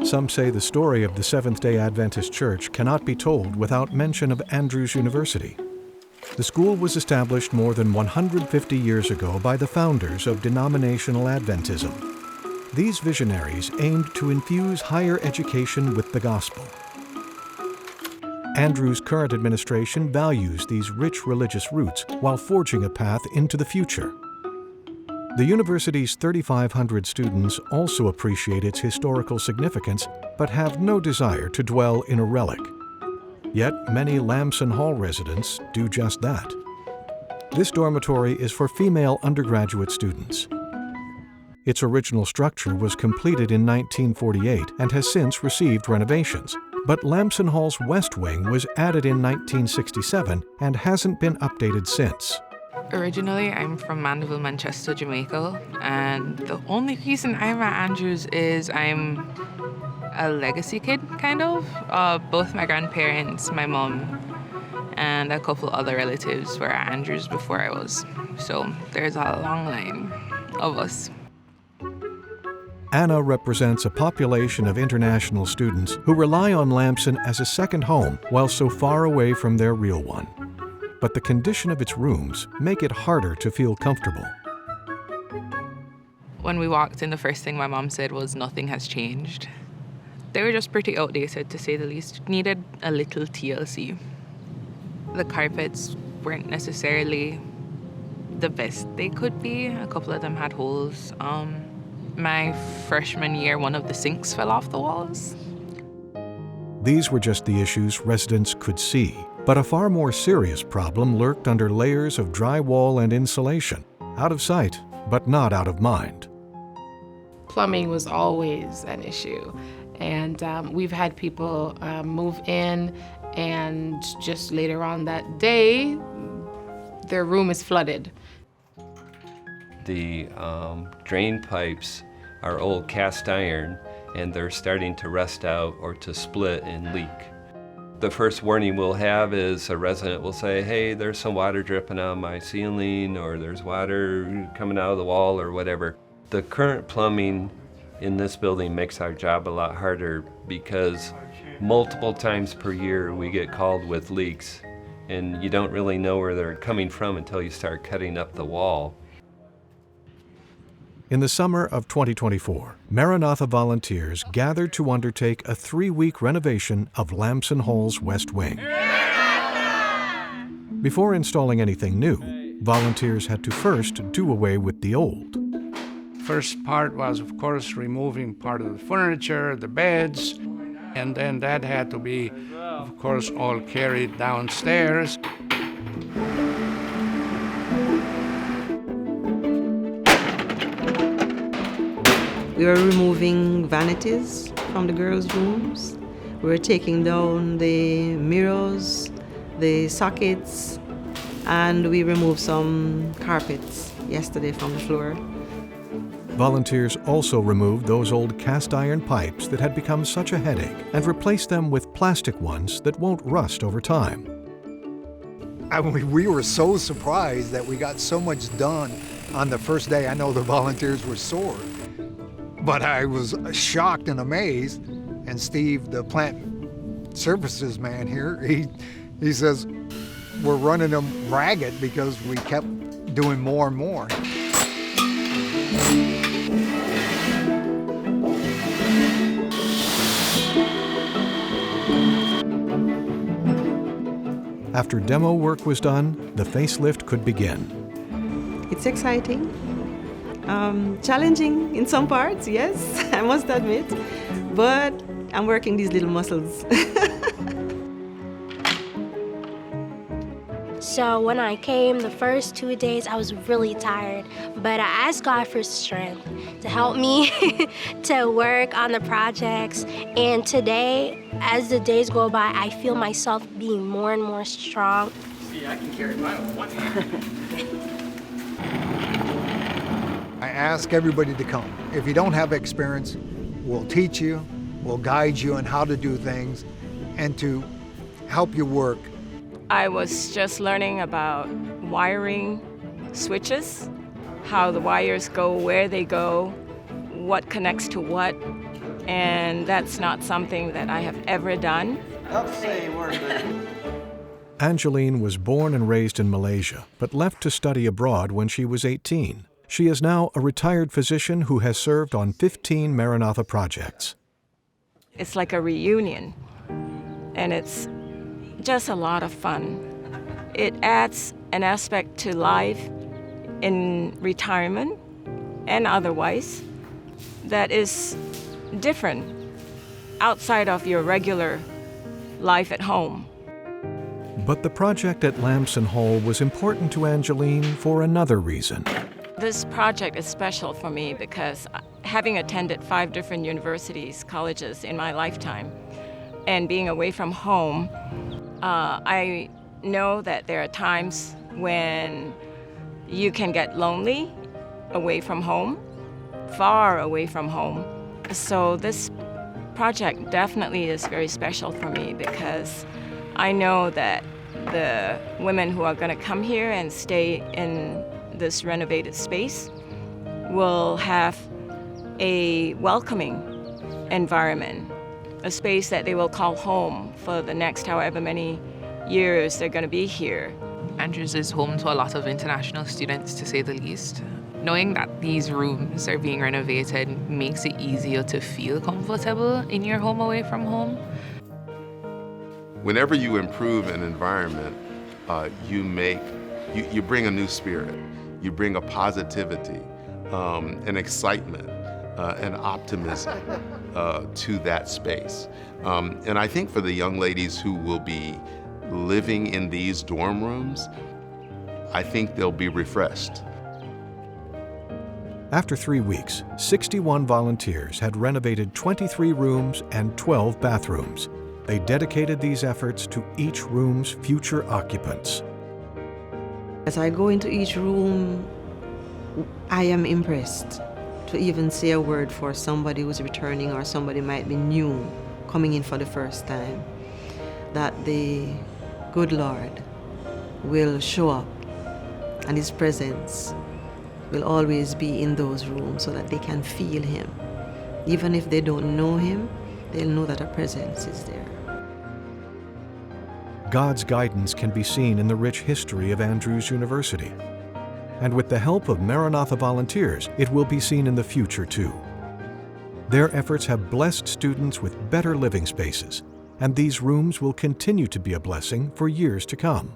Some say the story of the Seventh-day Adventist Church cannot be told without mention of Andrews University. The school was established more than 150 years ago by the founders of denominational Adventism. These visionaries aimed to infuse higher education with the gospel. Andrews' current administration values these rich religious roots while forging a path into the future. The university's 3,500 students also appreciate its historical significance, but have no desire to dwell in a relic. Yet many Lamson Hall residents do just that. This dormitory is for female undergraduate students. Its original structure was completed in 1948 and has since received renovations. But Lamson Hall's West Wing was added in 1967 and hasn't been updated since. Originally, I'm from Mandeville, Manchester, Jamaica, and the only reason I'm at Andrews is I'm a legacy kid, kind of. Both my grandparents, my mom, and a couple other relatives were at Andrews before I was. So there's a long line of us. Anna represents a population of international students who rely on Lamson as a second home while so far away from their real one. But the condition of its rooms make it harder to feel comfortable. When we walked in, the first thing my mom said was nothing has changed. They were just pretty outdated, to say the least. Needed a little TLC. The carpets weren't necessarily the best they could be. A couple of them had holes. My freshman year, one of the sinks fell off the walls. These were just the issues residents could see, but a far more serious problem lurked under layers of drywall and insulation, out of sight, but not out of mind. Plumbing was always an issue, and we've had people move in, and just later on that day, their room is flooded. The drain pipes are old cast iron, and they're starting to rust out or to split and leak. The first warning we'll have is a resident will say, hey, there's some water dripping on my ceiling, or there's water coming out of the wall, or whatever. The current plumbing in this building makes our job a lot harder because multiple times per year we get called with leaks, and you don't really know where they're coming from until you start cutting up the wall. In the summer of 2024, Maranatha volunteers gathered to undertake a 3-week renovation of Lamson Hall's West Wing. Before installing anything new, volunteers had to first do away with the old. First part was, of course, removing part of the furniture, the beds, and then that had to be, of course, all carried downstairs. We were removing vanities from the girls' rooms. We were taking down the mirrors, the sockets, and we removed some carpets yesterday from the floor. Volunteers also removed those old cast iron pipes that had become such a headache and replaced them with plastic ones that won't rust over time. We were so surprised that we got so much done on the first day. I know the volunteers were sore, but I was shocked and amazed. And Steve, the plant services man here, he says, we're running them ragged because we kept doing more and more. After demo work was done, the facelift could begin. It's exciting, challenging in some parts, yes, I must admit, but I'm working these little muscles. So when I came the first 2 days, I was really tired, but I asked God for strength to help me to work on the projects. And today, as the days go by, I feel myself being more and more strong. See, I can carry mine with one hand. I ask everybody to come. If you don't have experience, we'll teach you, we'll guide you on how to do things and to help you work. I was just learning about wiring switches, how the wires go, where they go, what connects to what, And that's not something that I have ever done. Angeline was born and raised in Malaysia, but left to study abroad when she was 18. She is now a retired physician who has served on 15 Maranatha projects. It's like a reunion, and it's just a lot of fun. It adds an aspect to life in retirement and otherwise that is different outside of your regular life at home. But the project at Lamson Hall was important to Angeline for another reason. This project is special for me because having attended 5 different universities, colleges in my lifetime, and being away from home, I know that there are times when you can get lonely away from home, far away from home. So this project definitely is very special for me because I know that the women who are going to come here and stay in this renovated space will have a welcoming environment, a space that they will call home for the next however many years they're going to be here. Andrews is home to a lot of international students, to say the least. Knowing that these rooms are being renovated makes it easier to feel comfortable in your home away from home. Whenever you improve an environment, you bring a new spirit. You bring a positivity, an excitement, an optimism to that space. And I think for the young ladies who will be living in these dorm rooms, I think they'll be refreshed. After 3 weeks, 61 volunteers had renovated 23 rooms and 12 bathrooms. They dedicated these efforts to each room's future occupants. As I go into each room, I am impressed to even say a word for somebody who's returning or somebody might be new, coming in for the first time, that the good Lord will show up and His presence will always be in those rooms so that they can feel Him. Even if they don't know Him, they'll know that a presence is there. God's guidance can be seen in the rich history of Andrews University. And with the help of Maranatha volunteers, it will be seen in the future too. Their efforts have blessed students with better living spaces, and these rooms will continue to be a blessing for years to come.